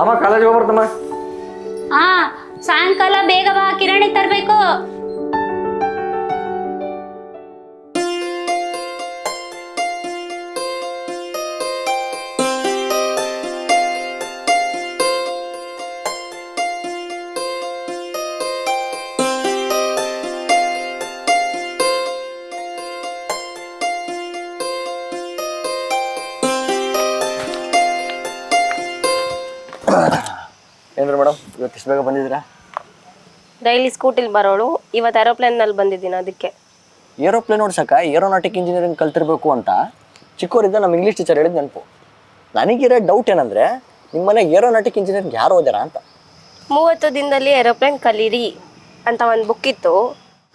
ಅಮ್ಮ ಕಾಲೇಜ್ ಹೋಗ್ಬರ್ತಮ್ಮ. ಹಾ, ಸಾಯಂಕಾಲ ಬೇಗ ಬಾ, ಕಿರಾಣಿ ತರ್ಬೇಕು. ಏನ್ರಿ ಮೇಡಮ್, ಇವತ್ತು ಇಷ್ಟು ಬೇಗ ಬಂದಿದ್ದೀರಾ? ಡೈಲಿ ಸ್ಕೂಟಿಲಿ ಬರೋಳು, ಇವತ್ತು ಏರೋಪ್ಲೇನ್ನಲ್ಲಿ ಬಂದಿದ್ದೀನಿ. ಅದಕ್ಕೆ ಏರೋಪ್ಲೇನ್ ಓಡ್ಸಕ್ಕ ಏರೋನಾಟಿಕ್ ಇಂಜಿನಿಯರಿಂಗ್ ಕಲ್ತಿರ್ಬೇಕು ಅಂತ ಚಿಕ್ಕವರಿಂದ ನಮ್ಮ ಇಂಗ್ಲೀಷ್ ಟೀಚರ್ ಹೇಳಿದ ನೆನಪು. ನನಗಿರೋ ಡೌಟ್ ಏನಂದರೆ, ನಿಮ್ಮ ಮನೆಗೆ ಏರೋನಾಟಿಕ್ ಇಂಜಿನಿಯರಿಂಗ್ ಯಾರು ಓದ್ಯಾರ ಅಂತ. 30 ದಿನದಲ್ಲಿ ಏರೋಪ್ಲೇನ್ ಕಲೀರಿ ಅಂತ ಒಂದು ಬುಕ್ ಇತ್ತು.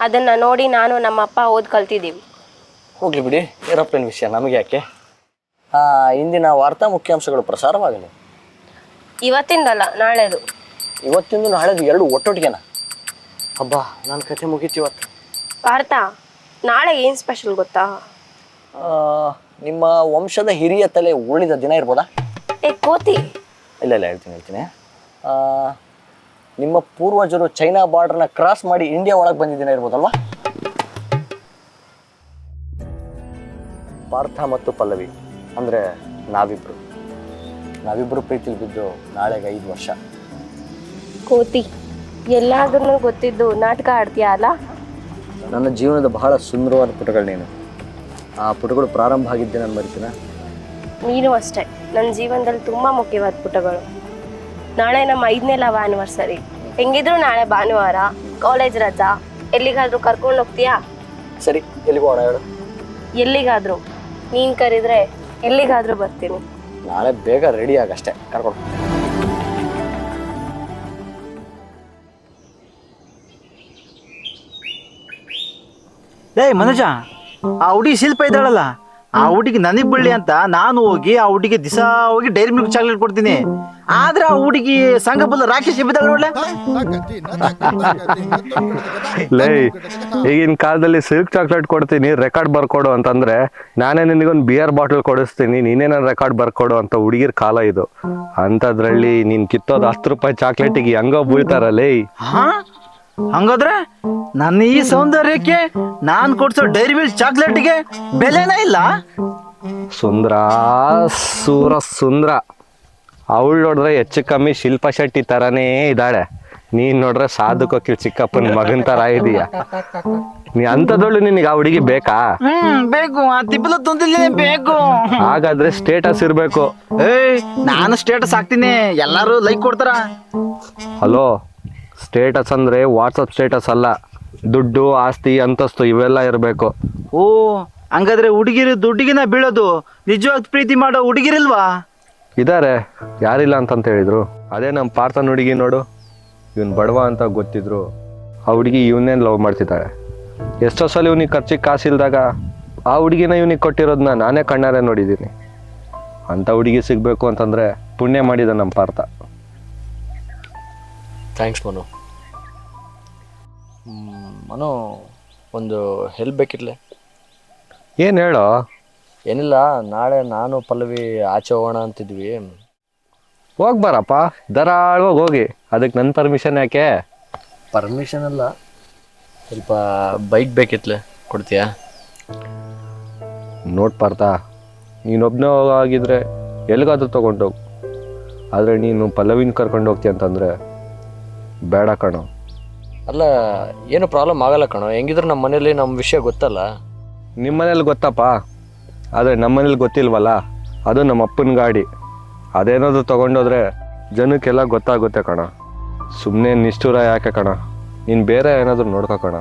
ಅದನ್ನು ನೋಡಿ ನಾನು ನಮ್ಮ ಅಪ್ಪ ಓದಿ ಕಲ್ತಿದ್ದೀವಿ. ಹೋಗ್ಲಿ ಬಿಡಿ, ಏರೋಪ್ಲೇನ್ ವಿಷಯ ನಮಗೆ ಯಾಕೆ. ಇಂದಿನ ವಾರ್ತಾ ಮುಖ್ಯಾಂಶಗಳು ಪ್ರಸಾರವಾಗಲಿ. ಇವತ್ತಿಂದಲ್ಲ, ನಾಳೆದು. ಇವತ್ತಿಂದು ನಾಳೆದು ಎರಡು ಒಟ್ಟೊಟ್ಟಿಗೆನಾ? ಹಬ್ಬ, ನನ್ನ ಕತೆ ಮುಗೀತು ಇವತ್ತು. ವಾರ್ತಾ ನಾಳೆ ಏನು ಸ್ಪೆಷಲ್ ಗೊತ್ತಾ? ನಿಮ್ಮ ವಂಶದ ಹಿರಿಯ ತಲೆ ಉಳಿದ ದಿನ ಇರ್ಬೋದಾ? ಕೋತಿ. ಇಲ್ಲ ಹೇಳ್ತೀನಿ. ನಿಮ್ಮ ಪೂರ್ವಜರು ಚೈನಾ ಬಾರ್ಡರ್ನ ಕ್ರಾಸ್ ಮಾಡಿ ಇಂಡಿಯಾ ಒಳಗೆ ಬಂದಿದ್ದ ದಿನ ಇರ್ಬೋದಲ್ವಾ? ಪಾರ್ಥ ಮತ್ತು ಪಲ್ಲವಿ ಅಂದರೆ ನಾವಿಬ್ರು ಪ್ರೀತಿಲಿ ಬಿದ್ದು ನಾಳೆಗೆ 5 ವರ್ಷ. ಕೋತಿ, ಎಲ್ಲಾದ್ರೂ ಗೊತ್ತಿದ್ದು ನಾಟಕ ಆಡ್ತೀಯ ಅಲ್ಲ? ನನ್ನ ಜೀವನದ ಬಹಳ ಸುಂದರವಾದ ಪುಟಗಳು ನೀನು. ಆ ಪುಟಗಳು ಪ್ರಾರಂಭ ಆಗಿದ್ದೆ ನಾನು ಮರಿತೀನ. ನೀನು ಅಷ್ಟೇ, ನನ್ನ ಜೀವನದಲ್ಲಿ ತುಂಬ ಮುಖ್ಯವಾದ ಪುಟಗಳು. ನಾಳೆ ನಮ್ಮ 5ನೇ ಲವ್ ಆ್ಯನಿವರ್ಸರಿ. ಹೆಂಗಿದ್ರು ನಾಳೆ ಭಾನುವಾರ, ಕಾಲೇಜ್ ರಜಾ. ಎಲ್ಲಿಗಾದರೂ ಕರ್ಕೊಂಡು ಹೋಗ್ತೀಯಾ? ಸರಿ, ಎಲ್ಲಿಗೂ ಹೋಗೋಣ ಹೇಳು. ಎಲ್ಲಿಗಾದರೂ ನೀನು ಕರೆದ್ರೆ ಎಲ್ಲಿಗಾದರೂ ಬರ್ತೀನಿ. ನಾಳೆ ಬೇಗ ರೆಡಿ ಆಗಷ್ಟೇ, ಕರ್ಕೊಂಡು. ಮನುಜ, ಆ ಹುಡುಗಿ ಶಿಲ್ಪ ಇದ್ದಾಳಲ್ಲ, ಆ ಹುಡುಗಿ ನನಗ್ ಬಳ್ಳಿ ಅಂತ ನಾನು ಹೋಗಿ ಆ ಹುಡುಗಿ ದಿಸಾ ಹೋಗಿ ಡೈರಿ ಮಿಲ್ಕ್ ಚಾಕ್ಲೇಟ್ ಕೊಡ್ತೀನಿ. ಆದ್ರೆ ಆ ಹುಡುಗಿ ಸಂಘ ಬಲ್ಲ ರಾಕೇಶ್ ಬಿದ್ದಾಳ ಒಳ್ಳೆ. ಲೇ, ಈಗಿನ ಕಾಲದಲ್ಲಿ ಸಿಲ್ಕ್ ಚಾಕ್ಲೇಟ್ ಕೊಡ್ತೀನಿ, ರೆಕಾರ್ಡ್ ಬರ್ಕೊಡು ಅಂತಂದ್ರೆ ನಾನೇ ನಿನಗೊಂದು ಬಿಯರ್ ಬಾಟಲ್ ಕೊಡಿಸ್ತೀನಿ, ನೀನೇ ನನ್ನ ರೆಕಾರ್ಡ್ ಬರ್ಕೊಡು ಅಂತ ಹುಡುಗಿರ್ ಕಾಲ ಇದು. ಅಂತದ್ರಲ್ಲಿ ನೀನ್ ಕಿತ್ತೋದು 10 ರೂಪಾಯಿ ಚಾಕ್ಲೇಟಿಗೆ ಹಂಗೋ ಬೀಳ್ತಾರಲ್ಲೇ. ಹಂಗಾದ್ರೆ ನನ್ನ ಈ ಸೌಂದರ್ಯಕ್ಕೆ ನಾನ್ ಕೊಡ್ಸೋ ಡೈರಿ ಮಿಲ್ಕ್ ಚಾಕ್ಲೇಟ್ಗೆ ಬೆಲೆನೇ ಇಲ್ಲ. ಸುಂದ್ರ ಅವಳು ನೋಡಿದ್ರೆ ಹೆಚ್ಚು ಕಮ್ಮಿ ಶಿಲ್ಪಾ ಶೆಟ್ಟಿ ತರಾನೇ ಇದ್ದಾಳೆ. ನೀನ್ ನೋಡ್ರೆ ಸಾಧು ಕೋಕಿಲ್ ಚಿಕ್ಕಪ್ಪನ ಮಗನ್ ತರ ಇದೀಯ. ನೀ ಅಂತದೊಳ್ಳು ನಿನಗೆ ಆ ಹುಡುಗಿ ಬೇಕಾ? ಬೇಕು, ಆ ತಿಪ್ಪಲ ತುಂದಿಲ್ಲ ಬೇಕು. ಹಾಗಾದ್ರೆ ಸ್ಟೇಟಸ್ ಇರ್ಬೇಕು. ನಾನು ಸ್ಟೇಟಸ್ ಹಾಕ್ತೀನಿ, ಎಲ್ಲಾರು ಲೈಕ್ ಕೊಡ್ತಾರ. ಹಲೋ, ಸ್ಟೇಟಸ್ ಅಂದ್ರೆ ವಾಟ್ಸಪ್ ಸ್ಟೇಟಸ್ ಅಲ್ಲ, ದುಡ್ಡು ಆಸ್ತಿ ಅಂತಸ್ತು ಇವೆಲ್ಲ ಇರಬೇಕು. ಓ, ಹಂಗಾದ್ರೆ ಹುಡುಗಿರು ದುಡ್ಡಿಗಿನ ಬೀಳೋದು, ನಿಜವಾದ ಪ್ರೀತಿ ಮಾಡೋ ಹುಡುಗಿರಿಲ್ವಾ? ಇದಾರೆ, ಯಾರಿಲ್ಲ ಅಂತಂತ ಹೇಳಿದ್ರು. ಅದೇ ನಮ್ಮ ಪಾರ್ಥನ್ ಹುಡುಗಿ ನೋಡು, ಇವನ್ ಬಡವ ಅಂತ ಗೊತ್ತಿದ್ರು ಆ ಹುಡುಗಿ ಇವನ್ನೇನು ಲವ್ ಮಾಡ್ತಿದ್ದಾಳೆ. ಎಷ್ಟೋ ಸಲ ಇವನಿಗೆ ಖರ್ಚಿಗೆ ಕಾಸಿಲ್ದಾಗ ಆ ಹುಡುಗಿನ ಇವನಿಗೆ ಕೊಟ್ಟಿರೋದನ್ನ ನಾನೇ ಕಣ್ಣಾರೆ ನೋಡಿದ್ದೀನಿ. ಅಂಥ ಹುಡುಗಿ ಸಿಗಬೇಕು ಅಂತಂದರೆ ಪುಣ್ಯ ಮಾಡಿದ ನಮ್ಮ ಪಾರ್ಥ. ಥ್ಯಾಂಕ್ಸ್ ಮನು, ಒಂದು ಹೆಲ್ಪ್ ಬೇಕಿರ್ಲೆ. ಏನು ಹೇಳೋ? ಏನಿಲ್ಲ, ನಾಳೆ ನಾನು ಪಲ್ಲವಿ ಆಚೆ ಹೋಗೋಣ ಅಂತಿದ್ವಿ. ಹೋಗ್ಬಾರಪ್ಪ, ಧಾರಾಳವಾಗಿ ಹೋಗಿ. ಅದಕ್ಕೆ ನನ್ನ ಪರ್ಮಿಷನ್ ಯಾಕೆ? ಪರ್ಮಿಷನ್ ಅಲ್ಲ, ಸ್ವಲ್ಪ ಬೈಕ್ ಬೇಕಿತ್ಲೆ, ಕೊಡ್ತೀಯಾ? ನೋಡ್ ಪಾರ್ಥ, ನೀನೊಬ್ಬನೇ ಹೋಗಿದ್ರೆ ಎಲ್ಲಿಗಾದ್ರೂ ತೊಗೊಂಡೋಗು. ಆದರೆ ನೀನು ಪಲ್ಲವಿನ ಕರ್ಕೊಂಡು ಹೋಗ್ತೀಯ ಅಂತಂದರೆ ಬೇಡ ಕಣೋ. ಅಲ್ಲ, ಏನು ಪ್ರಾಬ್ಲಮ್ ಆಗಲ್ಲ ಕಣೋ. ಹೆಂಗಿದ್ರು ನಮ್ಮ ಮನೇಲಿ ನಮ್ಮ ವಿಷಯ ಗೊತ್ತಲ್ಲ. ನಿಮ್ಮ ಮನೇಲಿ ಗೊತ್ತಪ್ಪ, ಆದರೆ ನಮ್ಮ ಮನೇಲಿ ಗೊತ್ತಿಲ್ವಲ್ಲ. ಅದು ನಮ್ಮ ಅಪ್ಪನ ಗಾಡಿ. ಅದೇನಾದರೂ ತೊಗೊಂಡೋದ್ರೆ ಜನಕ್ಕೆಲ್ಲ ಗೊತ್ತಾಗುತ್ತೆ ಕಣ. ಸುಮ್ಮನೆ ನಿಷ್ಠುರ ಯಾಕೆ ಕಣ, ನೀನು ಬೇರೆ ಏನಾದರೂ ನೋಡ್ಕೋ ಕಣ.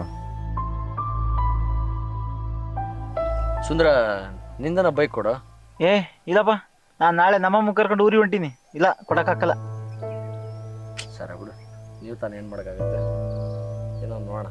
ಸುಂದರ, ನಿಂದನ ಬೈಕ್ ಕೊಡ. ಇಲ್ಲಪ್ಪ, ನಾನು ನಾಳೆ ನಮ್ಮಮ್ಮ ಕರ್ಕೊಂಡು ಊರಿಗೆ ಹೊಂಟೀನಿ. ಇಲ್ಲ, ಕೊಡಕ್ಕಾಗಲ್ಲ. ಸರಿ ಬಿಡು, ನೀವು ತಾನು ಏನು ಮಾಡೋಕ್ಕಾಗತ್ತೆ, ಏನೋ ನೋಡೋಣ.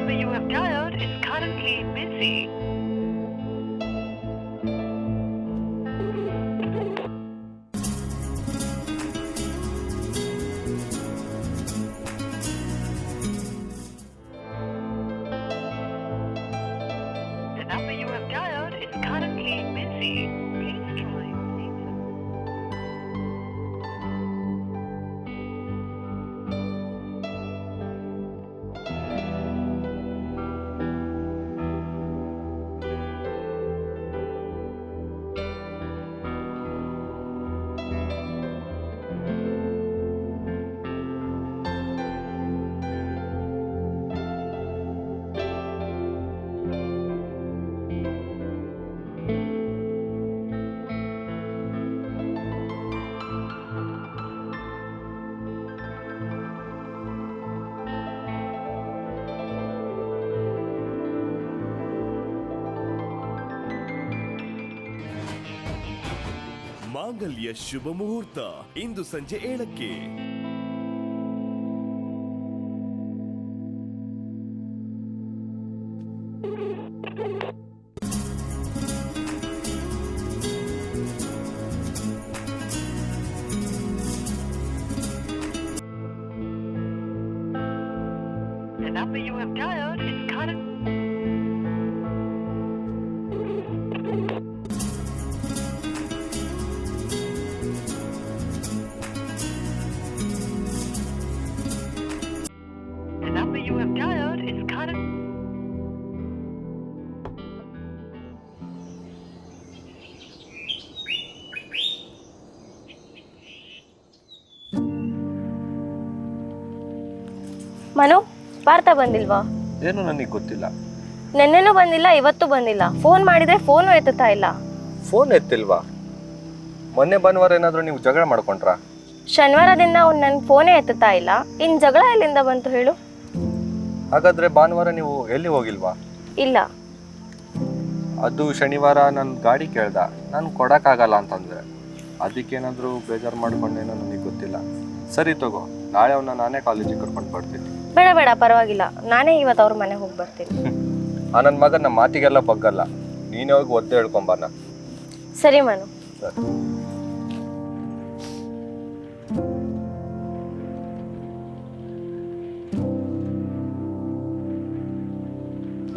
number you have dialed is currently busy. The number you have dialed is currently busy. Please try later. ಮಾಂಗಲ್ಯ ಶುಭ ಮುಹೂರ್ತ ಇಂದು ಸಂಜೆ 7ಕ್ಕೆ. The number you have dialed is currently The number you have dialed is currently Manu, Partha ಬಂದಿಲ್ವಾ? ಏನು ನನಗೆ ಗೊತ್ತಿಲ್ಲ. ನೆನ್ನೆನೂ ಬಂದಿಲ್ಲ, ಇವತ್ತು ಬಂದಿಲ್ಲ. ಫೋನ್ ಮಾಡಿದ್ರೆ ಫೋನು ಎತ್ತುತ್ತಾ ಇಲ್ಲ. ಫೋನ್ ಎತ್ತಿಲ್ವಾ? ಮೊನ್ನೆ ಭಾನುವಾರ ಏನಾದರೂ ನೀವು ಜಗಳ ಮಾಡ್ಕೊಂಡ್ರಾ? ಶನಿವಾರದಿಂದ ಅವ್ನು ನನ್ನ ಫೋನೇ ಎತ್ತುತ್ತಾ ಇಲ್ಲ. ಇನ್ನು ಜಗಳ ಎಲ್ಲಿಂದ ಬಂತು ಹೇಳು? ಹಾಗಾದ್ರೆ ಭಾನುವಾರ ನೀವು ಎಲ್ಲಿ ಹೋಗಿಲ್ವಾ? ಇಲ್ಲ. ಅದು ಶನಿವಾರ ನನ್ನ ಗಾಡಿ ಕೇಳ್ದ, ನಾನು ಕೊಡೋಕ್ಕಾಗಲ್ಲ ಅಂತಂದ್ರೆ. ಅದಕ್ಕೇನಾದರೂ ಬೇಜಾರು ಮಾಡ್ಕೊಂಡೇನೋ ನನಗೆ ಗೊತ್ತಿಲ್ಲ. ಸರಿ ತಗೋ, ನಾಳೆ ಅವನ್ನ ನಾನೇ ಕಾಲೇಜಿಗೆ ಕರ್ಕೊಂಡು ಬರ್ತೀನಿ. ಬೇಡ ಬೇಡ, ಪರವಾಗಿಲ್ಲ. ನಾನೇ ಇವತ್ತು ಅವ್ರ ಮನೆಗೆ ಹೋಗಿ ಬರ್ತೀನಿ. ಆ ನನ್ನ ಮಗ ನಮ್ಮ ಮಾತಿಗೆಲ್ಲ ಬಗ್ಗಲ್ಲ. ನೀನೇ ಹೋಗಿ ಒದ್ದೆ ಹೇಳ್ಕೊಂಬಾನ. ಸರಿ ಮನು. ಸರಿ.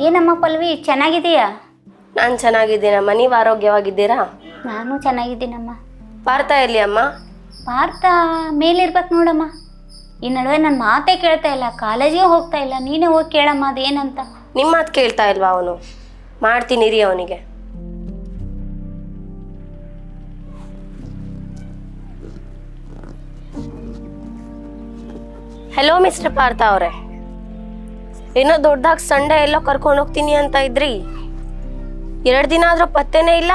ಏನಮ್ಮ ಪಲ್ವಿ, ಚೆನ್ನಾಗಿದೆಯಾ? ನಾನು ಚೆನ್ನಾಗಿದ್ದೀನಮ್ಮ, ನೀವು ಆರೋಗ್ಯವಾಗಿದ್ದೀರಾ? ನಾನು ಚೆನ್ನಾಗಿದ್ದೀನಮ್ಮ. ಪಾರ್ಥ ಎಲ್ಲಿ ಅಮ್ಮ? ಪಾರ್ಥ ಮೇಲಿರ್ಬೇಕು ನೋಡಮ್ಮ. ಈ ನಡುವೆ ನನ್ನ ಮಾತೇ ಕೇಳ್ತಾ ಇಲ್ಲ, ಕಾಲೇಜಿಗೆ ಹೋಗ್ತಾ ಇಲ್ಲ. ನೀನೇ ಹೋಗಿ ಕೇಳಮ್ಮ ಅದೇನಂತ. ನಿಮ್ಮ ಮಾತು ಕೇಳ್ತಾ ಇಲ್ವಾ ಅವನು? ಮಾಡ್ತೀನಿ ರೀ ಅವನಿಗೆ. ಹೆಲೋ ಮಿಸ್ಟರ್ ಪಾರ್ಥ ಅವರೇ, ಏನೋ ದೊಡ್ಡದಾಗಿ ಸಂಡೆ ಎಲ್ಲೋ ಕರ್ಕೊಂಡು ಹೋಗ್ತೀನಿ ಅಂತ ಇದ್ರಿ. 2 ದಿನ ಆದ್ರೂ ಪತ್ತೇನೇ ಇಲ್ಲ.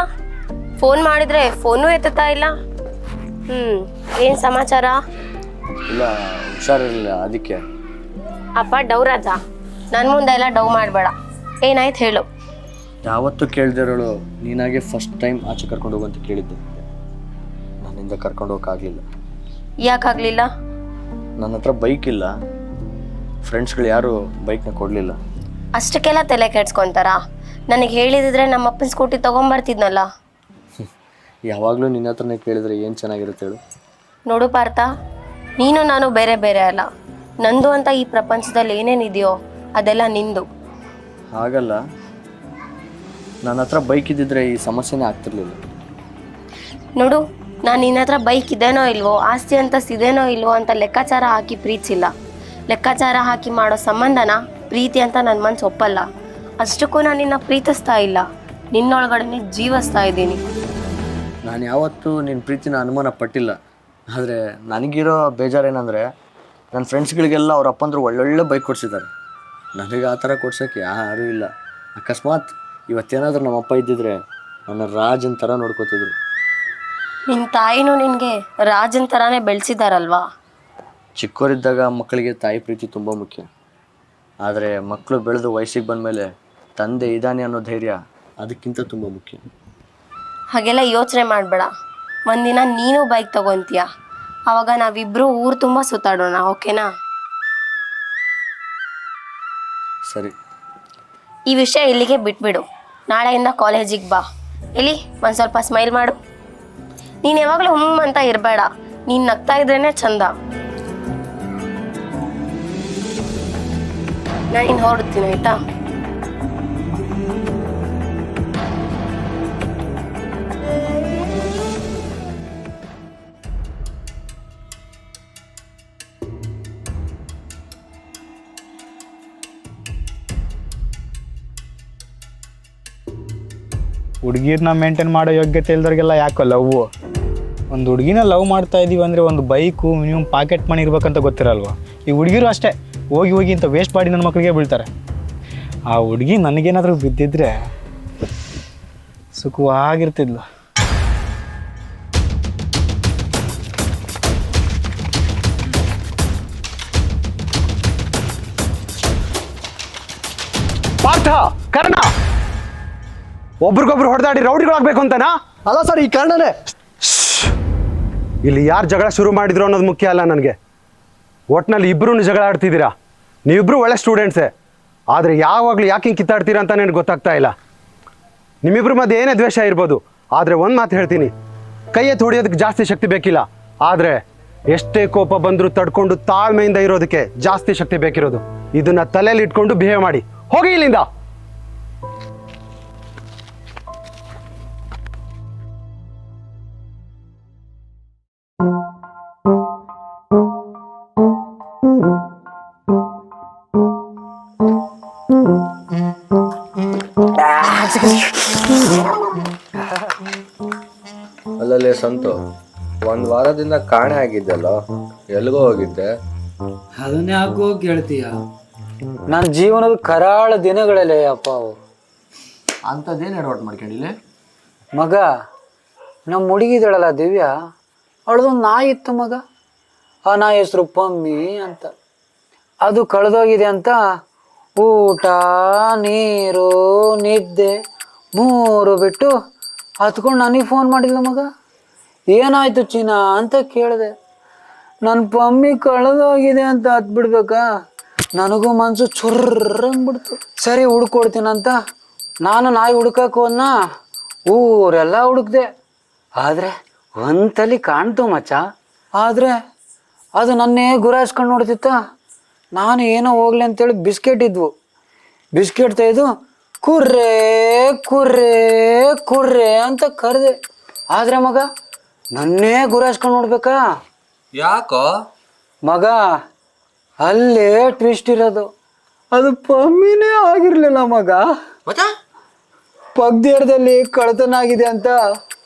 ಫೋನ್ ಮಾಡಿದ್ರೆ ಫೋನು ಎತ್ತುತ್ತಾ ಇಲ್ಲ. ಏನು ಸಮಾಚಾರ? ಇಲ್ಲ, ಹುಷಾರಿರಲಿಲ್ಲ ಅದಕ್ಕೆ. ಅಪ್ಪ ಡೌರಾಜ, ನನ್ನ ಮುಂದೆ ಎಲ್ಲ ಡೌ ಮಾಡಬೇಡ. ಏನಾಯ್ತು ಹೇಳು? ಯಾವತ್ತೂ ಕೇಳ್ದಿರೋಳು ನೀನಾಗೆ ಫಸ್ಟ್ ಟೈಮ್ ಆಚೆ ಕರ್ಕೊಂಡು ಹೋಗು ಅಂತ ಕೇಳಿದ್ದೆ. ನನ್ನಿಂದ ಕರ್ಕೊಂಡು ಹೋಗೋಕ್ಕಾಗಲಿಲ್ಲ. ಯಾಕಾಗಲಿಲ್ಲ? ನನ್ನ ಹತ್ರ ಬೈಕ್ ಇಲ್ಲ, ಫ್ರೆಂಡ್ಸ್ಗಳು ಯಾರು ಬೈಕ್ನ ಕೊಡಲಿಲ್ಲ. ಅಷ್ಟಕ್ಕೆಲ್ಲ ತಲೆ ಕೆಡ್ಸ್ಕೊಂತಾರ? ನನಗೆ ಹೇಳಿದಿದ್ರೆ ನಮ್ಮ ಅಪ್ಪನ ಸ್ಕೂಟಿ ತೊಗೊಂಬರ್ತಿದ್ನಲ್ಲ. ಯಾವಾಗಲೂ ನಿನ್ನ ಹತ್ರನೇ ಕೇಳಿದ್ರೆ ಏನು ಚೆನ್ನಾಗಿರುತ್ತೆ ಹೇಳು. ನೋಡು ಪಾರ್ಥ, ನೀನು ನಾನು ಬೇರೆ ಬೇರೆ ಅಲ್ಲ. ನಂದು ಅಂತ ಈ ಪ್ರಪಂಚದಲ್ಲಿ ಏನೇನಿದೆಯೋ ಅದೆಲ್ಲ ನಿಂದು. ಹಾಗಲ್ಲ, ನನ್ನ ಹತ್ರ ಬೈಕ್ ಇದ್ದಿದ್ರೆ ಈ ಸಮಸ್ಯೆನೇ ಆಗ್ತಿರ್ಲಿಲ್ಲ. ನೋಡು, ನಾನು ನಿನ್ನ ಹತ್ರ ಬೈಕ್ ಇದೇನೋ ಇಲ್ವೋ, ಆಸ್ತಿ ಅಂತಸ್ತಿದೇನೋ ಇಲ್ವೋ ಅಂತ ಲೆಕ್ಕಾಚಾರ ಹಾಕಿ ಪ್ರೀತಿಸಿಲ್ಲ. ಲೆಕ್ಕಾಚಾರ ಹಾಕಿ ಮಾಡೋ ಸಂಬಂಧನ ಪ್ರೀತಿ ಅಂತ ನನ್ನ ಮನಸ್ಸು ಒಪ್ಪಲ್ಲ. ಅಷ್ಟಕ್ಕೂ ನಾನು ನಿನ್ನ ಪ್ರೀತಿಸ್ತಾ ಇಲ್ಲ, ನಿನ್ನೊಳಗಡೆನೆ ಜೀವಿಸ್ತಾ ಇದ್ದೀನಿ. ನಾನು ಯಾವತ್ತೂ ನಿನ್ನ ಪ್ರೀತಿನ ಅನುಮಾನ ಪಟ್ಟಿಲ್ಲ. ಆದರೆ ನನಗಿರೋ ಬೇಜಾರೇನೆಂದರೆ, ನನ್ನ ಫ್ರೆಂಡ್ಸ್ಗಳಿಗೆಲ್ಲ ಅವ್ರ ಅಪ್ಪಂದ್ರು ಒಳ್ಳೊಳ್ಳೆ ಬೈಕ್ ಕೊಡಿಸಿದ್ದಾರೆ. ನನಗೆ ಆ ಥರ ಕೊಡ್ಸೋಕ್ಕೆ ಯಾರೂ ಇಲ್ಲ. ಅಕಸ್ಮಾತ್ ಇವತ್ತೇನಾದರೂ ನಮ್ಮಪ್ಪ ಇದ್ದಿದ್ರೆ ನನ್ನ ರಾಜನ್ ಥರ ನೋಡ್ಕೋತಿದ್ರು. ನಿನ್ನ ತಾಯಿನೂ ನಿನಗೆ ರಾಜನ್ ಥರನೇ ಬೆಳೆಸಿದಾರಲ್ವಾ? ಚಿಕ್ಕವರಿದ್ದಾಗ ಮಕ್ಕಳಿಗೆ ತಾಯಿ ಪ್ರೀತಿ ತುಂಬ ಮುಖ್ಯ. ಆದರೆ ಮಕ್ಕಳು ಬೆಳೆದು ವಯಸ್ಸಿಗೆ ಬಂದಮೇಲೆ ತಂದೆ ಇದ್ದಾನೆ ಅನ್ನೋ ಧೈರ್ಯ ಅದಕ್ಕಿಂತ ತುಂಬ ಮುಖ್ಯ. ಹಾಗೆಲ್ಲ ಯೋಚನೆ ಮಾಡಬೇಡ. ಒಂದಿನ ನೀನು ಬೈಕ್ ತಗೊಂತೀಯ, ಆವಾಗ ನಾವಿಬ್ಬರು ಊರು ತುಂಬ ಸುತ್ತಾಡೋಣ, ಓಕೆನಾ? ಸರಿ. ಈ ವಿಷಯ ಇಲ್ಲಿಗೆ ಬಿಟ್ಬಿಡು. ನಾಳೆಯಿಂದ ಕಾಲೇಜಿಗೆ ಬಾ. ಇಲ್ಲಿ ಒಂದು ಸ್ವಲ್ಪ ಸ್ಮೈಲ್ ಮಾಡು. ನೀನು ಯಾವಾಗಲೂ ಅಂತ ಇರಬೇಡ. ನೀನು ನಗ್ತಾ ಇದ್ರೇನೆ ಚಂದ. ನಾನು ಇನ್ನು ಹೊರಡ್ತೀನಿ ಆಯ್ತಾ? ಹುಡುಗಿರ್ನ ಮೇಂಟೈನ್ ಮಾಡೋ ಯೋಗ್ಯತೆ ಇಲ್ದವ್ರಿಗೆಲ್ಲ ಯಾಕೋ ಲವ್. ಒಂದು ಹುಡುಗಿನ ಲವ್ ಮಾಡ್ತಾ ಇದೀವಿ ಅಂದರೆ ಒಂದು ಬೈಕು ಮಿನಿಮಮ್ ಪಾಕೆಟ್ ಮನಿ ಇರ್ಬೇಕಂತ ಗೊತ್ತಿರಲ್ವ. ಈ ಹುಡುಗಿರು ಅಷ್ಟೇ, ಹೋಗಿ ಹೋಗಿ ಇಂಥ ವೇಸ್ಟ್ ಮಾಡಿ ನನ್ನ ಮಕ್ಕಳಿಗೆ ಬೀಳ್ತಾರೆ. ಆ ಹುಡುಗಿ ನನಗೇನಾದರೂ ಬಿದ್ದಿದ್ರೆ ಸುಖವಾಗಿರ್ತಿದ್ಲು. ಪಾರ್ಥ, ಕರ್ಣ, ಒಬ್ರಿಗೊಬ್ರು ಹೊಡೆದಾಡಿ ರೌಡಿಗಳಾಗಬೇಕು ಅಂತನಾ? ಅಲ್ಲ ಸರ್, ಈ ಕಾರಣನೇ. ಇಲ್ಲಿ ಯಾರು ಜಗಳ ಶುರು ಮಾಡಿದ್ರು ಅನ್ನೋದು ಮುಖ್ಯ ಅಲ್ಲ ನನಗೆ. ಒಟ್ಟಿನಲ್ಲಿ ಇಬ್ಬರೂ ಜಗಳ ಆಡ್ತಿದ್ದೀರಾ. ನೀವಿಬ್ಬರು ಒಳ್ಳೆ ಸ್ಟೂಡೆಂಟ್ಸೇ. ಆದರೆ ಯಾವಾಗಲೂ ಯಾಕೆ ಹಿಂಗೆ ಕಿತ್ತಾಡ್ತೀರಾ ಅಂತ ನನಗೆ ಗೊತ್ತಾಗ್ತಾ ಇಲ್ಲ. ನಿಮ್ಮಿಬ್ಬರ ಮಧ್ಯೆ ಏನೇ ದ್ವೇಷ ಇರ್ಬೋದು, ಆದರೆ ಒಂದು ಮಾತು ಹೇಳ್ತೀನಿ, ಕೈ ಎತ್ತಿ ಹೊಡೆಯೋದಕ್ಕೆ ಜಾಸ್ತಿ ಶಕ್ತಿ ಬೇಕಿಲ್ಲ. ಆದರೆ ಎಷ್ಟೇ ಕೋಪ ಬಂದರೂ ತಡ್ಕೊಂಡು ತಾಳ್ಮೆಯಿಂದ ಇರೋದಕ್ಕೆ ಜಾಸ್ತಿ ಶಕ್ತಿ ಬೇಕಿರೋದು. ಇದನ್ನು ತಲೆಯಲ್ಲಿ ಇಟ್ಕೊಂಡು ಬಿಹೇವ್ ಮಾಡಿ. ಹೋಗಿ ಇಲ್ಲಿಂದ. ಅಲ್ಲಲ್ಲೇ ಸಂತು, ಒಂದು ವಾರದಿಂದ ಕಾಣೆ ಆಗಿದ್ದಲ್ಲ, ಎಲ್ಲಿಗೋ ಹೋಗಿದ್ದೆ? ಅದನ್ನೇ ಯಾಕೋ ಕೇಳ್ತೀಯ? ನನ್ನ ಜೀವನದ ಕರಾಳ ದಿನಗಳಲ್ಲೇ ಅಪ್ಪ ಅವು. ಅಂಥದ್ದೇನು ಎಡವಟ್ಟು ಮಾಡ್ಕೊಂಡಿಲ್ಲ ಮಗ? ನಮ್ಮ ಹುಡುಗಿದಳಲ್ಲ ದಿವ್ಯಾ, ಅವಳದೊಂದು ನಾಯಿ ಇತ್ತು ಮಗ. ಆ ನಾಯಿ ಹೆಸರು ಪಮ್ಮಿ ಅಂತ. ಅದು ಕಳೆದೋಗಿದೆ ಅಂತ ಊಟ, ನೀರು, ನಿದ್ದೆ ಮೂರು ಬಿಟ್ಟು ಹತ್ಕೊಂಡು ನನಗೆ ಫೋನ್ ಮಾಡಿದ್ಲು ಮಗ. ಏನಾಯ್ತು ಚೀನಾ ಅಂತ ಕೇಳಿದೆ. ನನ್ನ ಪಮ್ಮಿ ಕಳೆದೋಗಿದೆ ಅಂತ ಹತ್ಬಿಡ್ಬೇಕಾ? ನನಗೂ ಮನಸ್ಸು ಚುರ್ರಂಗ್ಬಿಡ್ತು. ಸರಿ ಹುಡ್ಕೊಡ್ತೀನಂತ ನಾನು ನಾಯಿ ಹುಡ್ಕಕ್ಕೆ ಹೋದ್ನ. ಊರೆಲ್ಲ ಹುಡುಕ್ದೆ, ಆದರೆ ಒಂತಲಿ ಕಾಣ್ತು ಮಚ್ಚ. ಆದರೆ ಅದು ನನ್ನೇ ಗುರಾಯಿಸ್ಕೊಂಡು ನೋಡ್ತಿತ್ತ. ನಾನು ಏನೋ ಹೋಗ್ಲಿ ಅಂತೇಳಿ ಬಿಸ್ಕೆಟ್ ಇದ್ವು, ಬಿಸ್ಕೆಟ್ ತೆಗೆದು ಕುರ್ರೆ ಕುರ್ರೆ ಕುರ್ರೆ ಅಂತ ಕರೆದೆ. ಆದರೆ ಮಗ ನನ್ನೇ ಗುರಾಯಿಸ್ಕೊಂಡು ನೋಡ್ಬೇಕಾ? ಯಾಕೋ ಮಗ, ಅಲ್ಲೇ ಟ್ವಿಸ್ಟ್ ಇರೋದು. ಅದು ಪಮ್ಮಿನೇ ಆಗಿರ್ಲಿಲ್ಲ ಮಗ. ಪಗ್ದೇರದಲ್ಲಿ ಕಳ್ತನ ಆಗಿದೆ ಅಂತ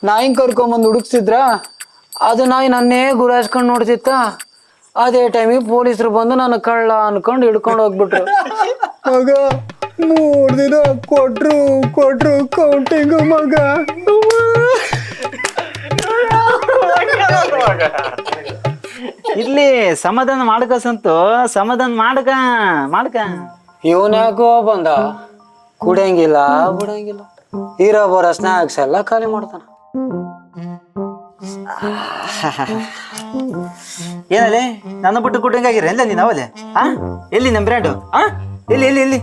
ನಾಯಿ ಕರ್ಕೊಂಬಂದು ಹುಡುಕ್ಸಿದ್ರ. ಅದು ನಾಯಿ ನನ್ನೇ ಗುರಾಯಿಸ್ಕೊಂಡು ನೋಡ್ತಿತ್ತ. ಅದೇ ಟೈಮಿಗೆ ಪೊಲೀಸರು ಬಂದು ನಾನು ಕಳ್ಳ ಅನ್ಕೊಂಡು ಹಿಡ್ಕೊಂಡು ಹೋಗ್ಬಿಟ್ರು. ಮಗ 3 ದಿನ ಕೊಟ್ರು ಕೌಂಟಿಂಗು ಮಗ. ಇಲ್ಲಿ ಸಮಾಧಾನ ಮಾಡ್ಕ ಸಂತು, ಸಮಾಧಾನ ಮಾಡ್ಕ. ಇವನ್ ಯಾಕೋ ಬಂದ, ಕುಡಿಯಂಗಿಲ್ಲ ಬಿಡಂಗಿಲ್ಲ, ಇರೋ ಬರೋ ಸ್ನಾಕ್ಸ್ ಎಲ್ಲ ಖಾಲಿ ಮಾಡ್ತಾನ. ಏನಲ್ಲಿ ನನ್ನ ಬಿಟ್ಟು ಕುಟ್ಟಂಗಾಗಿರ ಎಲ್ಲ ನೀನು ಅವಲೆ? ಹಾ, ಎಲ್ಲಿ ನಮ್ಮ ಬ್ರ್ಯಾಂಡು? ಹಾ, ಎಲ್ಲಿ ಎಲ್ಲಿ ಎಲ್ಲಿ?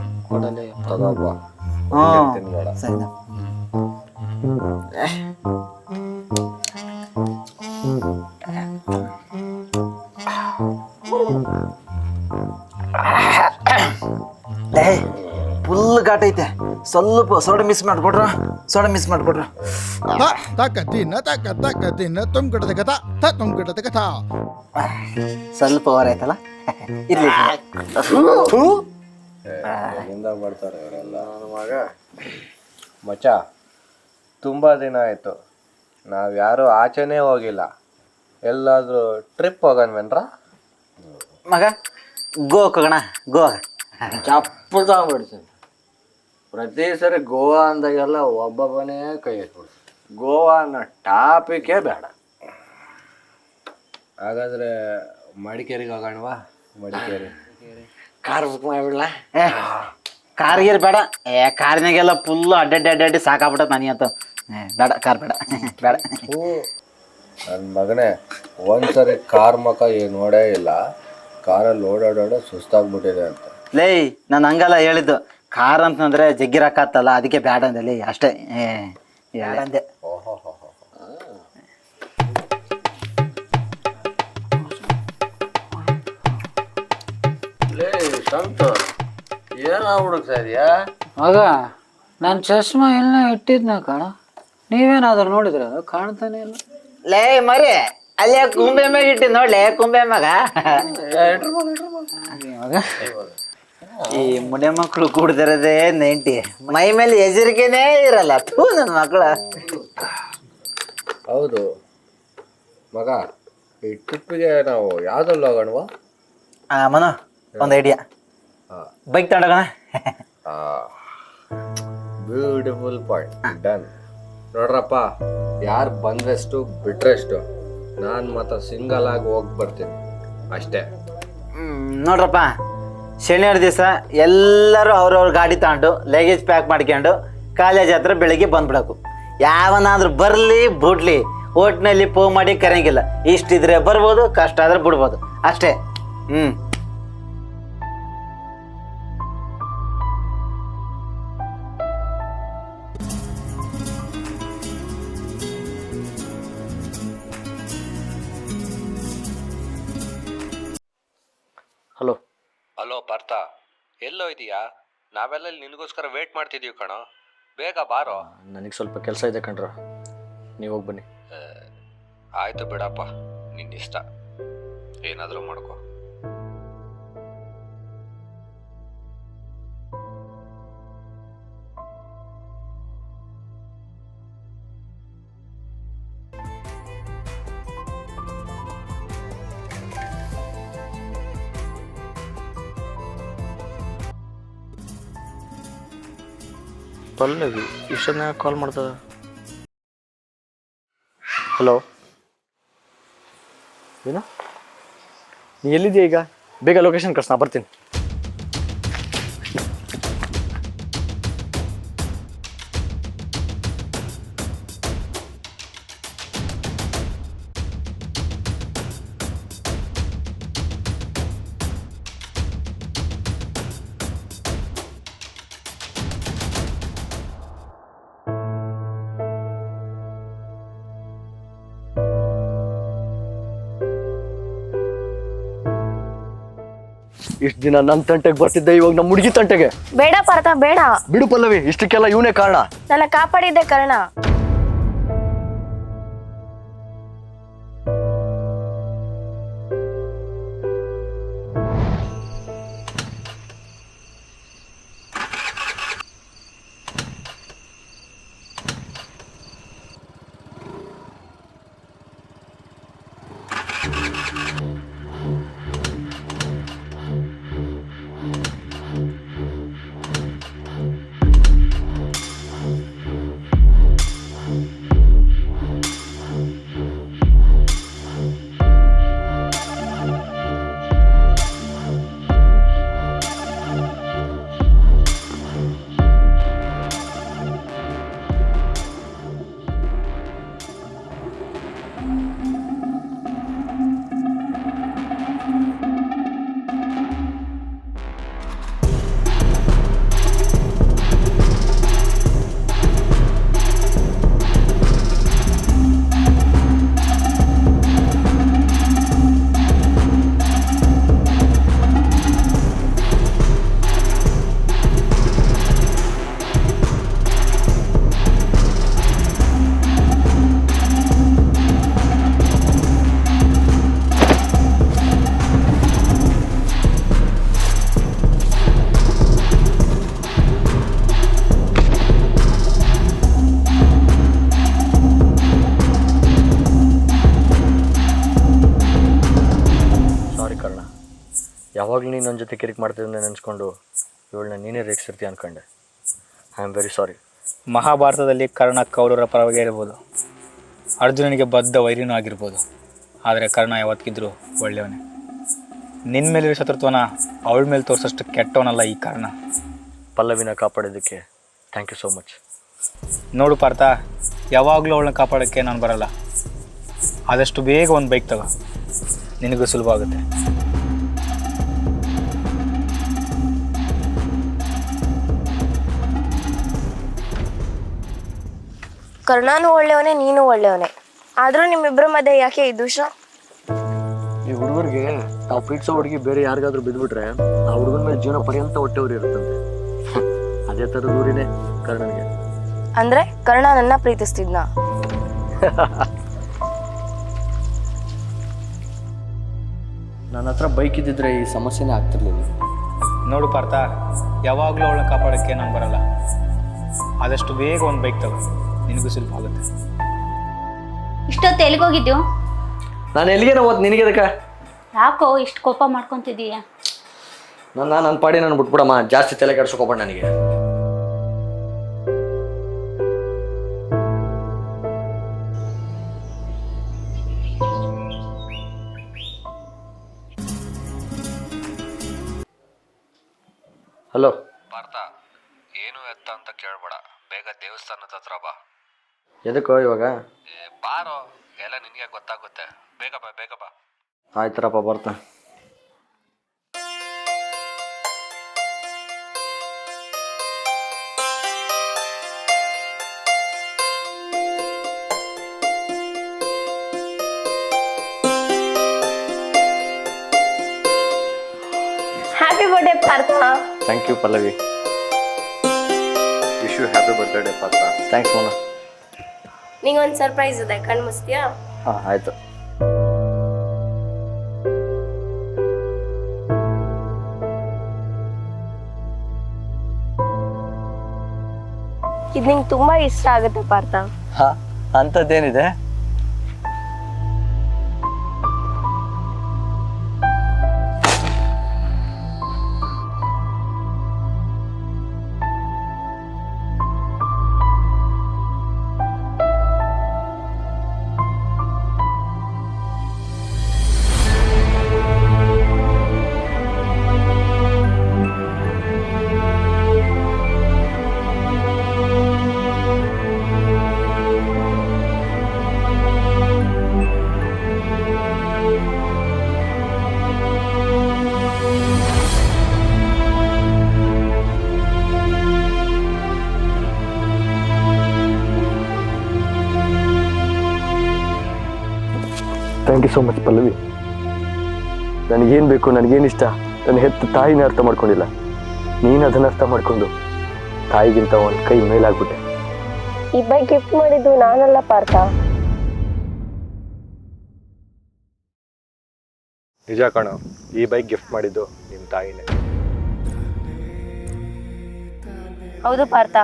ಸರಿ. ಫುಲ್ ಘಾಟ ಐತೆ. ಸ್ವಲ್ಪ ಸೋಡಾ ಮಿಸ್ ಮಾಡಿಕೊಡ್ರ. ಸ್ವಲ್ಪ ಓವರ್ ಆಯ್ತಲ್ಲ, ಇರ್ಲಿ. ಎಲ್ಲಿಂದ ಬರ್ತಾರೆ ಇವರೆಲ್ಲ? ನನ್ನ ಮಗ ಮಚ್ಚ, ತುಂಬ ದಿನ ಆಯಿತು ನಾವು ಯಾರೂ ಆಚೆನೇ ಹೋಗಿಲ್ಲ. ಎಲ್ಲಾದರೂ ಟ್ರಿಪ್ ಹೋಗನ್ವೇನ್ರ? ಮಗ ಗೋವಾಕ್ಕೆ ಹೋಗೋಣ. ಗೋವಾ ಚಪ್ಪು ತಗೊಂಡ್ಬಿಡ್ತೀನಿ. ಪ್ರತಿ ಸರಿ ಗೋವಾ ಅಂದಾಗೆಲ್ಲ ಒಬ್ಬೊಬ್ಬನೇ ಕೈ ಎತ್ಬಿಡ್ತೀನಿ. ಗೋವಾ ಅನ್ನೋ ಟಾಪಿಕೇ ಬೇಡ. ಹಾಗಾದರೆ ಮಡಿಕೇರಿಗೆ ಹೋಗೋಣವಾ? ಮಡಿಕೇರಿ ಕಾರ್ ಬುಕ್ ಮಾಡಿಬಿಡ್ಲ? ಕಾರ್ಗೀರ್ ಬೇಡ. ಕಾರ್ನಾಗೆಲ್ಲ ಫುಲ್ಲು ಅಡ್ಡಾಡಿ ಸಾಕಾಗ್ಬಿಟ್ಟದ ನನಗಂತ. ಬೇಡ, ಕಾರ್ ಬೇಡ. ನನ್ನ ಮಗನೇ, ಒಂದ್ಸರಿ ಕಾರ್ ಮಕ ಏನು ನೋಡೇ ಇಲ್ಲ. ಕಾರಲ್ಲಿ ಓಡಾಡೋಡ ಸುಸ್ತಾಗ್ಬಿಟ್ಟಿದೆ ಅಂತ. ಲೇ, ನಾನು ಹಂಗಲ್ಲ ಹೇಳಿದ್ದು. ಕಾರ್ ಅಂತಂದ್ರೆ ಜಗ್ಗಿರಕ್ಕಾತಲ್ಲ, ಅದಕ್ಕೆ ಬ್ಯಾಡ ಅಂದಲ್ಲಿ ಅಷ್ಟೇ. ಬ್ಯಾಡ ಅಂದೆ. ಏನೋ ಹುಡುಕ್ತಾ ಇದೆಯಾ ಮಗ? ನಾನು ಚಶ್ಮಾ ಎಲ್ಲ ಇಟ್ಟಿದ್ನ ಕಣ, ನೀವೇನಾದ್ರೂ ನೋಡಿದ್ರೆ ಅದು ಕಾಣ್ತಾನೆ ಇಲ್ಲ. ಲೇ ಮರಿ, ಅಲ್ಲೇ ಕುಂಬೆ ಮ್ಯಾಗ ಇಟ್ಟಿ ನೋಡ್ಲೆ, ಕುಂಬೆ ಮ್ಯಾಗ. ಈ ಮುಡೆ ಮಕ್ಕಳು ಕೂಡ್ದಿರೋದೇ 90, ಮೈ ಮೇಲೆ ಎಜರಿಕೆನೇ ಇರಲ್ಲ. ಥೂ ನನ್ನ ಮಕ್ಕಳ. ಹೌದು ಮಗ, ಈ ಟ್ರಿಪ್ಪಿಗೆ ನಾವು ಯಾವ್ದ್ರಲ್ಲಿ ಹೋಗೋಣವಾ? ಮನು, ಒಂದು ಐಡಿಯಾ. ಬೈಕ್ ತಗೊಂಡೋಗೋಣ. Beautiful point. ಡನ್. ನೋಡ್ರಪ್ಪ, ಯಾರು ಬಂದ್ರೆಷ್ಟು ಬಿಟ್ರೆಷ್ಟು, ನಾನು ಮಾತ್ರ ಸಿಂಗಲ್ ಆಗಿ ಹೋಗಿ ಬರ್ತೀನಿ ಅಷ್ಟೇ. ನೋಡ್ರಪ್ಪ, ಶನಿವಾರ ದಿವಸ ಎಲ್ಲರೂ ಅವ್ರವ್ರ ಗಾಡಿ ತಗೊಂಡು ಲಗೇಜ್ ಪ್ಯಾಕ್ ಮಾಡ್ಕೊಂಡು ಕಾಲೇಜ್ ಹತ್ರ ಬೆಳಿಗ್ಗೆ ಬಂದ್ಬಿಡಕು. ಯಾವನಾದ್ರೂ ಬರಲಿ ಬಿಡ್ಲಿ, ಓಟ್ನಲ್ಲಿ ಫೋನ್ ಮಾಡಿ ಕರೆಯಂಗಿಲ್ಲ. ಇಷ್ಟಿದ್ರೆ ಬರ್ಬೋದು, ಕಷ್ಟ ಆದ್ರೆ ಬಿಡ್ಬೋದು ಅಷ್ಟೇ. ಹಲೋ ಹಲೋ ಪಾರ್ಥ, ಎಲ್ಲೋ ಇದೆಯಾ? ನಾವೆಲ್ಲ ನಿನಗೋಸ್ಕರ ವೇಟ್ ಮಾಡ್ತಿದ್ದೀವಿ ಕಣೋ, ಬೇಗ ಬಾರೋ. ನನಗೆ ಸ್ವಲ್ಪ ಕೆಲಸ ಇದೆ ಕಣ್ರ, ನೀವು ಹೋಗಿ ಬನ್ನಿ. ಆಯ್ತು ಬಿಡಪ್ಪ, ನಿನ್ನಿಷ್ಟ, ಏನಾದರೂ ಮಾಡ್ಕೊ. ಪಲ್ಲವಿ ಇಷ್ಟೊಂದು ಕಾಲ್ ಮಾಡ್ತದ. ಹಲೋ, ಏನು? ನೀ ಎಲ್ಲಿದೆಯಾ ಈಗ? ಬೇಗ ಲೊಕೇಶನ್ ಕಳ್ಸಿ, ನಾ ಬರ್ತೀನಿ. ಇಷ್ಟು ದಿನ ನನ್ನ ತಂಟೆಗೆ ಬರ್ತಿದ್ದೆ, ಇವಾಗ ನಮ್ಮ ಹುಡುಗಿ ತಂಟೆಗೆ. ಬೇಡ ಪಾರ್ಥ, ಬೇಡ. ಬಿಡು ಪಲ್ಲವಿ, ಇಷ್ಟಕ್ಕೆಲ್ಲ ಇವನೇ ಕಾರಣ. ನನ್ನ ಕಾಪಾಡಿದ್ದೆ ಕಾರಣ. ಯಾವಾಗಲೂ ನೀನು ನನ್ನ ಜೊತೆ ಕಿರಿಕ್ ಮಾಡ್ತಿದ್ದೆ ನೆನೆಸ್ಕೊಂಡು ಇವಳನ್ನ ನೀನೇ ರೇಗಿಸಿರ್ತೀಯ ಅಂದ್ಕೊಂಡೆ. I am very sorry. ಮಹಾಭಾರತದಲ್ಲಿ ಕರ್ಣ ಕೌರವರ ಪರವಾಗಿ ಇರ್ಬೋದು, ಅರ್ಜುನನಿಗೆ ಬದ್ಧ ವೈರಿನೂ ಆಗಿರ್ಬೋದು, ಆದರೆ ಕರ್ಣ ಯಾವತ್ತಿದ್ರೂ ಒಳ್ಳೆಯವನೇ. ನಿನ್ನ ಮೇಲಿರೋ ಶತ್ರುತ್ವನ ಅವಳ ಮೇಲೆ ತೋರಿಸೋಷ್ಟು ಕೆಟ್ಟವನಲ್ಲ ಈ ಕರ್ಣ. ಪಲ್ಲವಿನ ಕಾಪಾಡೋದಕ್ಕೆ ಥ್ಯಾಂಕ್ ಯು ಸೋ ಮಚ್. ನೋಡು ಪಾರ್ಥ, ಯಾವಾಗಲೂ ಅವಳನ್ನ ಕಾಪಾಡೋಕ್ಕೆ ನಾನು ಬರಲ್ಲ. ಆದಷ್ಟು ಬೇಗ ಒಂದು ಬೈಕ್ ತಗೋ, ನಿನಗೂ ಸುಲಭ ಆಗುತ್ತೆ. ಕರ್ಣನೂ ಒಳ್ಳೆಯವನೇ, ನೀನು ಒಳ್ಳೆಯವನೇ. ಆದರೂ ನಿಮ್ಮಿಬ್ಬರ ಮಧ್ಯೆ ಯಾಕೆ ಈ ದೋಷ? ಈ ಹುಡುಗರಿಗೆ ನಾವು ಪ್ರೀತಿಸೋ ಹುಡುಗಿ ಬೇರೆ ಯಾರಿಗಾದ್ರೂ ಬಿದ್ದುಬಿಟ್ರೆ ಆ ಹುಡುಗನ ಮೇಲೆ ಜೀವನ ಪರ್ಯಂತ ಹೊಟ್ಟೆ ಉರಿ ಇರುತ್ತಂತೆ. ಅದೇ ಥರದ ಊರಿನೇ ಕರ್ಣನಿಗೆ. ಅಂದ್ರೆ ಕರ್ಣ ನನ್ನ ಪ್ರೀತಿಸ್ತಿದ್ನ? ನನ್ನ ಹತ್ರ ಬೈಕ್ ಇದ್ದಿದ್ರೆ ಈ ಸಮಸ್ಯೆನೇ ಆಗ್ತಿರ್ಲಿಲ್ಲ. ನೋಡು ಪಾರ್ಥ, ಯಾವಾಗಲೂ ಅವಳನ್ನ ಕಾಪಾಡೋಕ್ಕೆ ನಂಗೆ ಬರಲ್ಲ. ಆದಷ್ಟು ಬೇಗ ಒಂದು ಬೈಕ್ ತಗೋ, ನಿನಗೂ ಸುಲಭ ಆಗುತ್ತೆ. ಇಷ್ಟೊತ್ತು ಎಲ್ಲಿಗೋಗಿದ್ಯೋ? ನಾನು ಎಲ್ಲಿಗೆ ಓದ್ ನಿನಗೆ ಅದಕ್ಕೆ? ಯಾಕೋ ಇಷ್ಟು ಕೋಪ ಮಾಡ್ಕೊತಿದೀಯ? ನನ್ನ ಪಾಡಿ ನಾನು ಬಿಟ್ಬಿಡಮ್ಮ, ಜಾಸ್ತಿ ತಲೆ ಕೆಡ್ಸ್ಕೊಬೇಡ ನನಗೆ. ಹಲೋ ಪಾರ್ಥ, ಏನು ಎತ್ತ ಅಂತ ಕೇಳಬೇಡ, ಬೇಗ ದೇವಸ್ಥಾನದ ಹತ್ರ ಬಾ. ಎದಕ್ಕೋ ಇವಾಗ? ಬಾರೋ, ಎಲ್ಲ ನಿನಗೆ ಗೊತ್ತಾಗುತ್ತೆ. ಬೇಗ ಬಾ, ಬೇಗ ಬಾ. ಆಯ್ತರಪ್ಪ, ಬರ್ತಾ. Happy birthday Partha. Thank you Pallavi. Wish you happy birthday Partha. Thanks Mona. ನಿಂಗೊಂದು ಸರ್ಪ್ರೈಸ್ ಇದೆ, ಕಣ್ಣು ಮುಸ್ತೀಯಾ? ಹಾಂ ಆಯಿತು. ಇದು ನಿಂಗೆ ತುಂಬಾ ಇಷ್ಟ ಆಗುತ್ತೆ ಪಾರ್ಥ. ಹಾಂ, ಅಂಥದ್ದೇನಿದೆ? Thank you so much Pallavi. ನನಗೇನು ಬೇಕು, ನನಗೇನು ಇಷ್ಟ, ನನ್ನ ಹೆತ್ತ ತಾಯಿನೇ ಅರ್ಥ ಮಾಡ್ಕೊಂಡಿಲ್ಲ. ನೀನು ಅದನ್ನು ಅರ್ಥ ಮಾಡ್ಕೊಂಡು ತಾಯಿಗಿಂತ ಒಂದು ಕೈ ಮೇಲಾಗ್ಬಿಟ್ಟೆ. ಈ ಬೈಕ್ ಗಿಫ್ಟ್ ಮಾಡಿದ್ದು ನಾನಲ್ಲ ಪಾರ್ಥ. ನಿಜ ಕಣೋ, ಈ ಬೈಕ್ ಗಿಫ್ಟ್ ಮಾಡಿದ್ದು ನಿಮ್ಮ ತಾಯಿನೇ. ಹೌದು ಪಾರ್ಥ,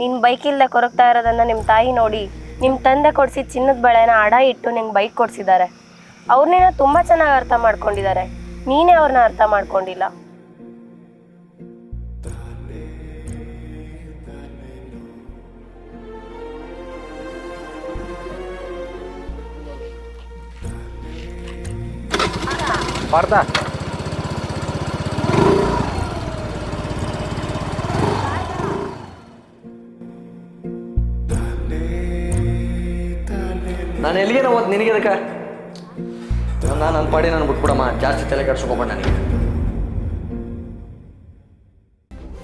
ನಿನ್ ಬೈಕ್ ಇಲ್ಲದೆ ಕೊರಗ್ತಾ ಇರೋದನ್ನ ನಿಮ್ಮ ತಾಯಿ ನೋಡಿ ನಿಮ್ಮ ತಂದೆ ಕೊಡಿಸಿ ಚಿನ್ನದ ಬಳೆನ ಅಡ ಇಟ್ಟು ನಿಂಗೆ ಬೈಕ್ ಕೊಡಿಸಿದ್ದಾರೆ. ಅವ್ರನ್ನ ತುಂಬಾ ಚೆನ್ನಾಗಿ ಅರ್ಥ ಮಾಡ್ಕೊಂಡಿದ್ದಾರೆ, ನೀನೇ ಅವ್ರನ್ನ ಅರ್ಥ ಮಾಡ್ಕೊಂಡಿಲ್ಲ. ಪಾರ್ಥ, ನಾನು ಎಲ್ಲಿಗೆ ಓದ್ ನಿನಗೆ ಅದಕ್ಕೆ? ನನ್ನ ಪಾಡಿ ನಾನು ಬಿಟ್ಬಿಡಮ್ಮ, ಜಾಸ್ತಿ ತಲೆ ಕೆಡ್ಸ್ಕೊಬೇಡ ನನಗೆ.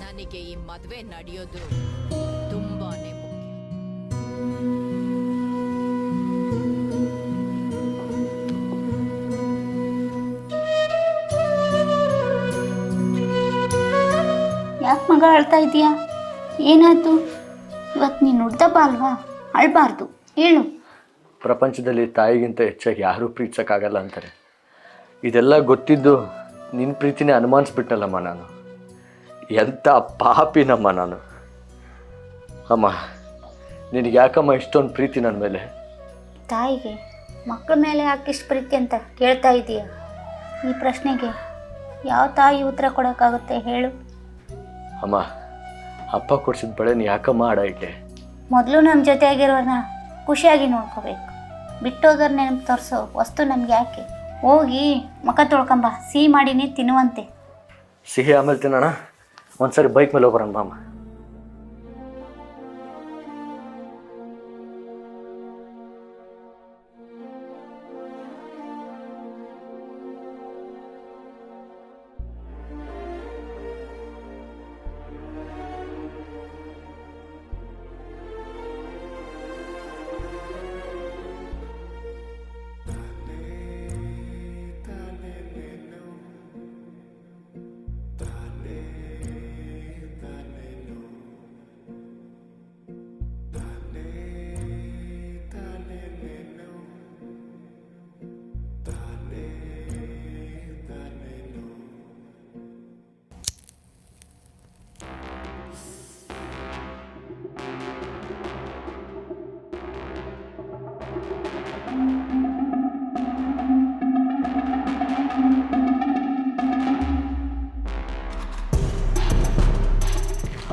ನನಗೆ ಈ ಮದುವೆ ನಡೆಯೋದು ತುಂಬಾನೇ ಮುಖ್ಯ. ಯಾಕೆ ಮಗ ಅಳ್ತಾ ಇದೀಯಾ? ಏನಾಯ್ತು? ಇವತ್ತು ನೀನು ನುಡ್ದಪ್ಪ ಅಲ್ವಾ, ಅಳ್ಬಾರ್ದು, ಹೇಳು. ಪ್ರಪಂಚದಲ್ಲಿ ತಾಯಿಗಿಂತ ಹೆಚ್ಚಾಗಿ ಯಾರೂ ಪ್ರೀತಿಸೋಕ್ಕಾಗಲ್ಲ ಅಂತಾರೆ. ಇದೆಲ್ಲ ಗೊತ್ತಿದ್ದು ನಿನ್ನ ಪ್ರೀತಿನೇ ಅನುಮಾನಿಸ್ಬಿಟ್ಟನಲ್ಲಮ್ಮ ನಾನು. ಎಂಥ ಪಾಪಿನಮ್ಮ ನಾನು. ಅಮ್ಮ, ನಿನಗೆ ಯಾಕಮ್ಮ ಇಷ್ಟೊಂದು ಪ್ರೀತಿ ನನ್ನ ಮೇಲೆ? ತಾಯಿಗೆ ಮಕ್ಕಳ ಮೇಲೆ ಯಾಕೆ ಇಷ್ಟು ಪ್ರೀತಿ ಅಂತ ಕೇಳ್ತಾ ಇದೀಯ? ಈ ಪ್ರಶ್ನೆಗೆ ಯಾವ ತಾಯಿ ಉತ್ತರ ಕೊಡೋಕ್ಕಾಗುತ್ತೆ ಹೇಳು? ಅಮ್ಮ, ಅಪ್ಪ ಕೊಡ್ಸಿದ ಬಳೆ ನೀ ಯಾಕಮ್ಮ ಆಡ ಇಟ್ಟೆ? ಮೊದಲು ನಮ್ಮ ಜೊತೆಯಾಗಿರೋರನ್ನ ಖುಷಿಯಾಗಿ ನೋಡ್ಕೋಬೇಕು. ಬಿಟ್ಟೋದ್ರ ನೆನಪು ತೋರಿಸೋ ವಸ್ತು ನಮ್ಗೆ ಯಾಕೆ? ಹೋಗಿ ಮುಖ ತೊಳ್ಕೊಂಬ, ಸಿಹಿ ಮಾಡಿನೇ ತಿನ್ನುವಂತೆ. ಸಿಹಿ ಆಮೇಲೆ ತಿನ್ನೋಣ, ಒಂದ್ಸರಿ ಬೈಕ್ ಮೇಲೆ ಹೋಗೋಣ ಮಾಮ.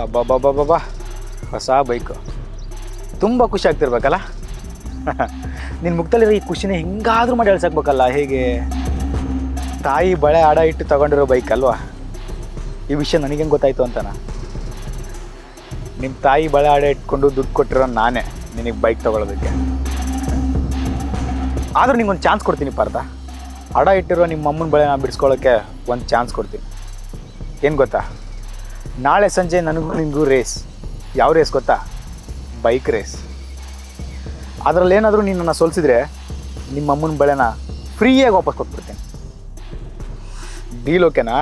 ಅಬ್ಬಬ್ಬಬ್ಬಬ್ಬಾ, ಹೊಸ ಬೈಕು ತುಂಬ ಖುಷಿ ಆಗ್ತಿರ್ಬೇಕಲ್ಲ. ನಿನ್ನ ಮುಖದಲ್ಲಿರೋ ಈ ಖುಷಿನ ಹೆಂಗಾದ್ರೂ ಮಾಡಿ ಹೇಳ್ಸಕ್ಬೇಕಲ್ಲ. ಹೇಗೆ ತಾಯಿ ಬಳೆ ಆಡ ಇಟ್ಟು ತಗೊಂಡಿರೋ ಬೈಕ್ ಅಲ್ವಾ? ಈ ವಿಷಯ ನನಗೆ ಹೆಂಗೆ ಗೊತ್ತಾಯ್ತು ಅಂತನ? ನಿಮ್ಮ ತಾಯಿ ಬಳೆ ಆಡ ಇಟ್ಕೊಂಡು ದುಡ್ಡು ಕೊಟ್ಟಿರೋ ನಾನೇ ನಿನಗೆ ಬೈಕ್ ತೊಗೊಳೋದಕ್ಕೆ. ಆದರೂ ನಿಂಗೊಂದು ಚಾನ್ಸ್ ಕೊಡ್ತೀನಿ ಪಾರ್ಥ. ಅಡ ಇಟ್ಟಿರೋ ನಿಮ್ಮ ಅಮ್ಮನ ಬಳೆನ ಬಿಡಿಸ್ಕೊಳ್ಳೋಕ್ಕೆ ಒಂದು ಚಾನ್ಸ್ ಕೊಡ್ತೀನಿ. ಏನು ಗೊತ್ತಾ, ನಾಳೆ ಸಂಜೆ ನನಗೂ ನಿನಗೂ ರೇಸ್. ಯಾವ ರೇಸ್ ಗೊತ್ತಾ? Bike race. ಅದರಲ್ಲೇನಾದರೂ ನೀನು ನನ್ನ ಸೋಲಿಸಿದ್ರೆ ನಿಮ್ಮ ಅಮ್ಮನ ಬಳೆನ ಫ್ರೀಯಾಗಿ ವಾಪಸ್ ಕೊಟ್ಬಿಡ್ತೀನಿ. ಡೀಲ್ ಓಕೆನಾ?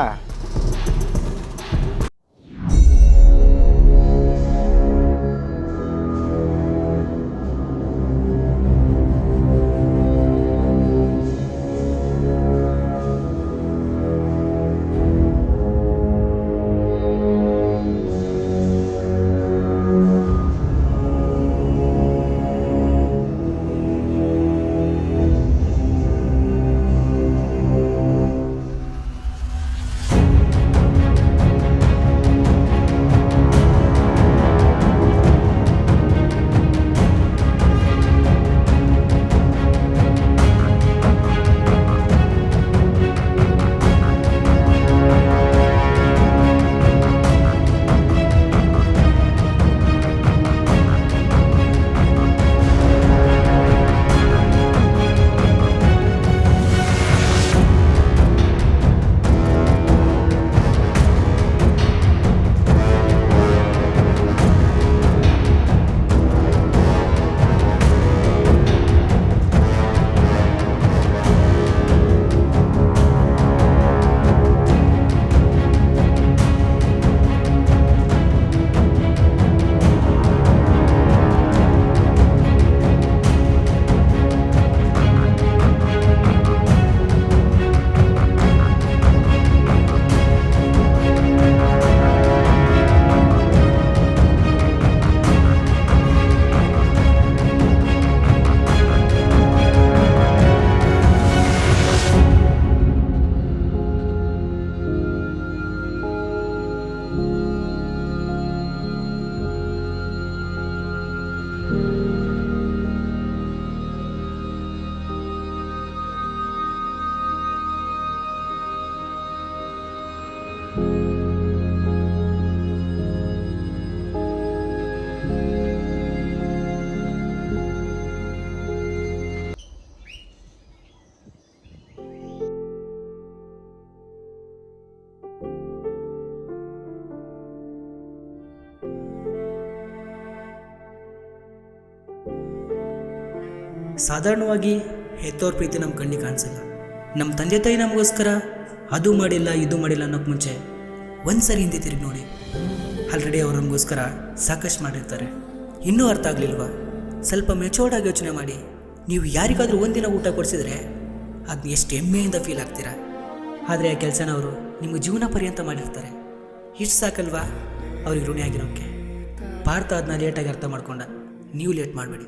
ಸಾಧಾರಣವಾಗಿ ಹೆತ್ತೋರ್ ಪ್ರೀತಿ ನಮ್ಮ ಕಣ್ಣಿಗೆ ಕಾಣಿಸಲ್ಲ. ನಮ್ಮ ತಂದೆ ತಾಯಿ ನಮಗೋಸ್ಕರ ಅದು ಮಾಡಿಲ್ಲ ಇದು ಮಾಡಿಲ್ಲ ಅನ್ನೋಕ್ಕೆ ಮುಂಚೆ ಒಂದು ಸರಿ ಹಿಂದೆ ತಿರುಗಿ ನೋಡಿ. ಆಲ್ರೆಡಿ ಅವ್ರು ನಮಗೋಸ್ಕರ ಸಾಕಷ್ಟು ಮಾಡಿರ್ತಾರೆ. ಇನ್ನೂ ಅರ್ಥ ಆಗಲಿಲ್ವಾ? ಸ್ವಲ್ಪ ಮೆಚೋರ್ಡಾಗಿ ಯೋಚನೆ ಮಾಡಿ. ನೀವು ಯಾರಿಗಾದರೂ ಒಂದಿನ ಊಟ ಕೊಡಿಸಿದ್ರೆ ಅದನ್ನ ಎಷ್ಟು ಹೆಮ್ಮೆಯಿಂದ ಫೀಲ್ ಆಗ್ತೀರಾ. ಆದರೆ ಆ ಕೆಲಸನ ಅವರು ನಿಮ್ಮ ಜೀವನ ಪರ್ಯಂತ ಮಾಡಿರ್ತಾರೆ. ಇಷ್ಟು ಸಾಕಲ್ವಾ ಅವ್ರಿಗೆ ಋಣಿ ಆಗಿರೋಕ್ಕೆ? ಪಾರ್ಥ ಅದನ್ನ ಲೇಟಾಗಿ ಅರ್ಥ ಮಾಡ್ಕೊಂಡ. ನೀವು ಲೇಟ್ ಮಾಡಬೇಡಿ.